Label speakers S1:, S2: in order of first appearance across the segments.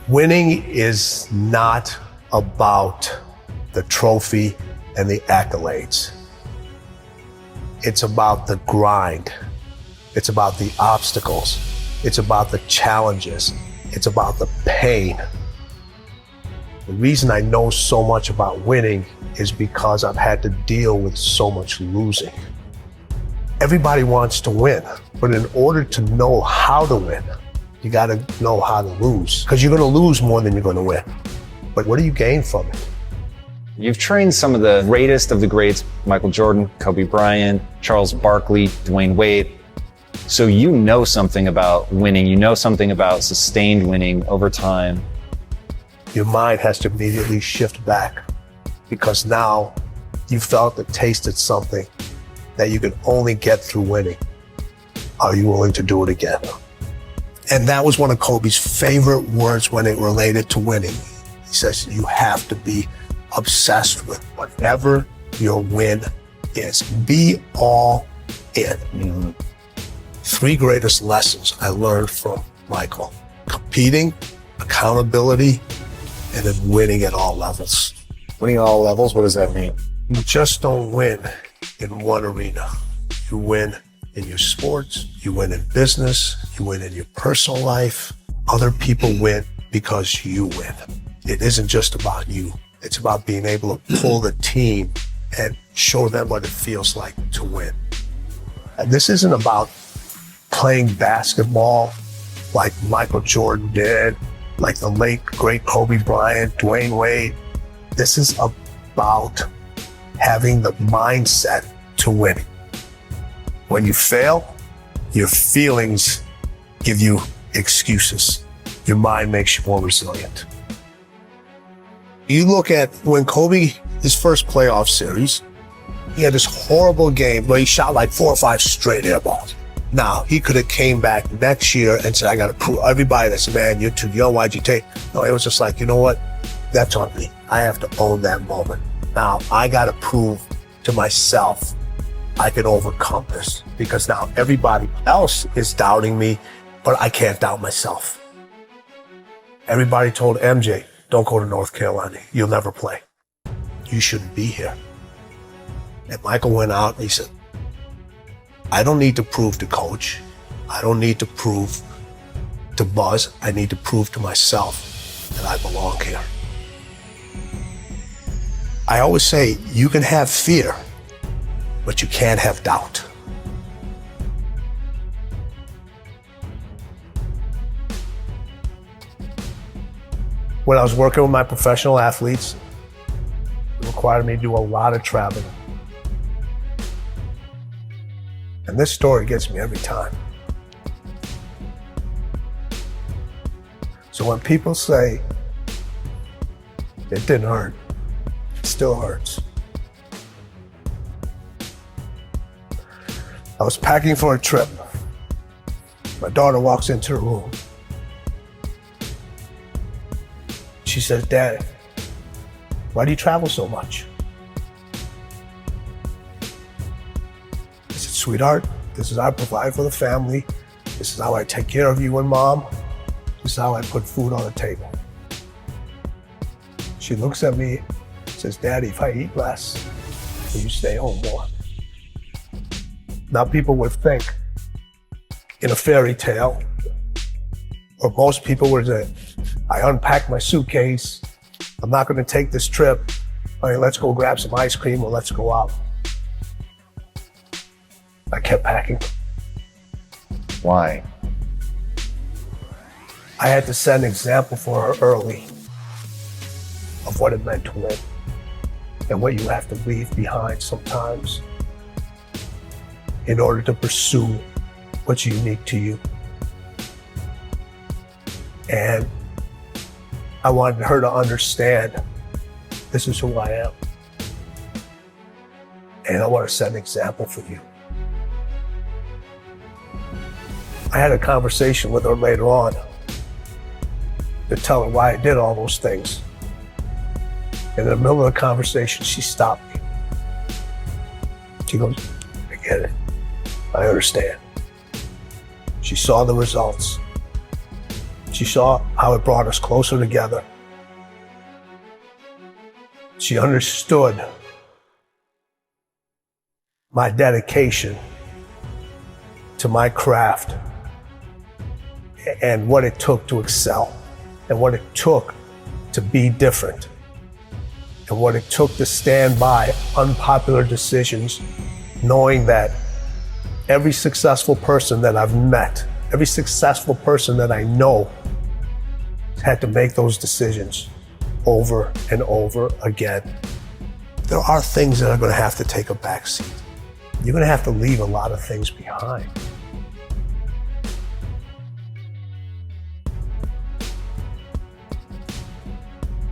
S1: Winning is not about the trophy and the accolades. It's about the grind. It's about the obstacles. It's about the challenges. It's about the pain. The reason I know so much about winning is because I've had to deal with so much losing. Everybody wants to win, but in order to know how to win, you got to know how to lose, because you're going to lose more than you're going to win. But what do you gain from it?
S2: You've trained some of the greatest of the greats, Michael Jordan, Kobe Bryant, Charles Barkley, Dwayne Wade. So you know something about winning. You know something about sustained winning over time.
S1: Your mind has to immediately shift back, because now you felt and tasted something that you can only get through winning. Are you willing to do it again? And that was one of Kobe's favorite words when it related to winning. He says, you have to be obsessed with whatever your win is. Be all in. Mm-hmm. 3 greatest lessons I learned from Michael: competing, accountability, and then winning at all levels.
S3: Winning at all levels, what does that mean?
S1: You just don't win in one arena. You win in your sports, you win in business, you win in your personal life. Other people win because you win. It isn't just about you. It's about being able to pull the team and show them what it feels like to win. And this isn't about playing basketball like Michael Jordan did, like the late, great Kobe Bryant, Dwayne Wade. This is about having the mindset to win. When you fail, your feelings give you excuses. Your mind makes you more resilient. You look at when Kobe, his first playoff series, he had this horrible game where he shot like 4 or 5 straight air balls. Now, he could have came back next year and said, I got to prove everybody that said, man, you're too young, why'd you take? No, it was just like, you know what? That's on me. I have to own that moment. Now, I got to prove to myself I can overcome this, because now everybody else is doubting me, but I can't doubt myself. Everybody told MJ, don't go to North Carolina. You'll never play. You shouldn't be here. And Michael went out and he said, I don't need to prove to coach. I don't need to prove to Buzz. I need to prove to myself that I belong here. I always say, you can have fear, but you can't have doubt. When I was working with my professional athletes, it required me to do a lot of traveling. And this story gets me every time. So when people say, it didn't hurt, it still hurts. I was packing for a trip. My daughter walks into the room. She says, Dad, why do you travel so much? I said, sweetheart, this is how I provide for the family. This is how I take care of you and Mom. This is how I put food on the table. She looks at me and says, Daddy, if I eat less, will you stay home more? Now people would think in a fairy tale, or most people would say, I unpacked my suitcase. I'm not going to take this trip. All right, let's go grab some ice cream or let's go out. I kept packing.
S3: Why?
S1: I had to set an example for her early of what it meant to win and what you have to leave behind sometimes in order to pursue what's unique to you. And I wanted her to understand this is who I am. And I want to set an example for you. I had a conversation with her later on to tell her why I did all those things. And in the middle of the conversation, she stopped me. She goes, I get it. I understand. She saw the results. She saw how it brought us closer together. She understood my dedication to my craft and what it took to excel and what it took to be different and what it took to stand by unpopular decisions, knowing that every successful person that I've met, every successful person that I know had to make those decisions over and over again. There are things that are going to have to take a backseat. You're going to have to leave a lot of things behind.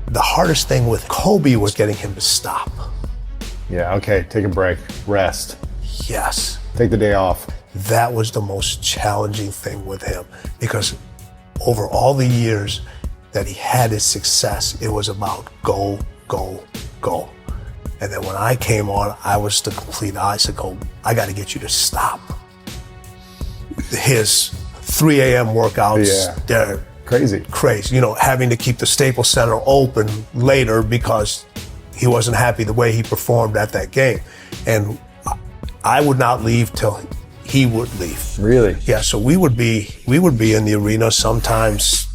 S1: The hardest thing with Kobe was getting him to stop.
S3: Yeah, okay, take a break, rest,
S1: Yes,
S3: take the day off.
S1: that was the most challenging thing with him, because over all the years that he had his success, it was about go, go, go. And then when I came on, I was the complete opposite. Go, I got to get you to stop. His 3 a.m. workouts,
S3: Yeah.
S1: they're
S3: Crazy.
S1: crazy. You know, having to keep the Staples Center open later because he wasn't happy the way he performed at that game. And I would not leave till he would leave.
S3: Really?
S1: Yeah, so we would be in the arena sometimes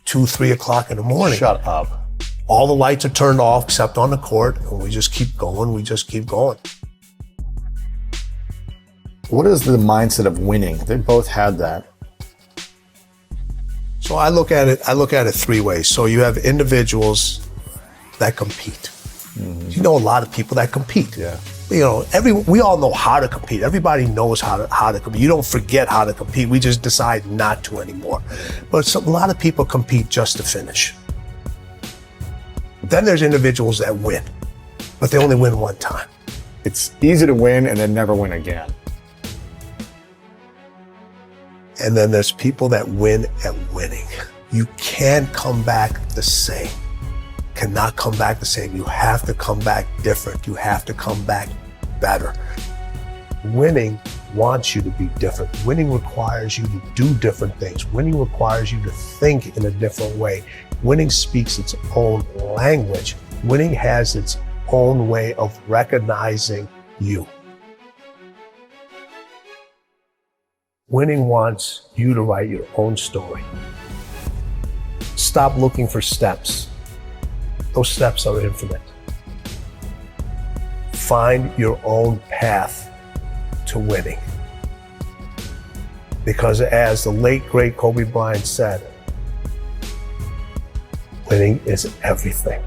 S1: 2, 3 o'clock in the morning.
S3: Shut up.
S1: All the lights are turned off except on the court, and we just keep going. We just keep going.
S3: What is the mindset of winning? They both had that.
S1: So I look at it 3 ways. So you have individuals that compete. You know a lot of people that compete.
S3: Yeah.
S1: You know, we all know how to compete. Everybody knows how to compete. You don't forget how to compete. We just decide not to anymore. But a lot of people compete just to finish. Then there's individuals that win, but they only win one time.
S3: It's easy to win and then never win again.
S1: And then there's people that win at winning. You can't come back the same. Cannot come back the same. You have to come back different. You have to come back better. Winning wants you to be different. Winning requires you to do different things. Winning requires you to think in a different way. Winning speaks its own language. Winning has its own way of recognizing you. Winning wants you to write your own story. Stop looking for steps. Those steps are infinite. Find your own path to winning. Because as the late, great Kobe Bryant said, winning is everything.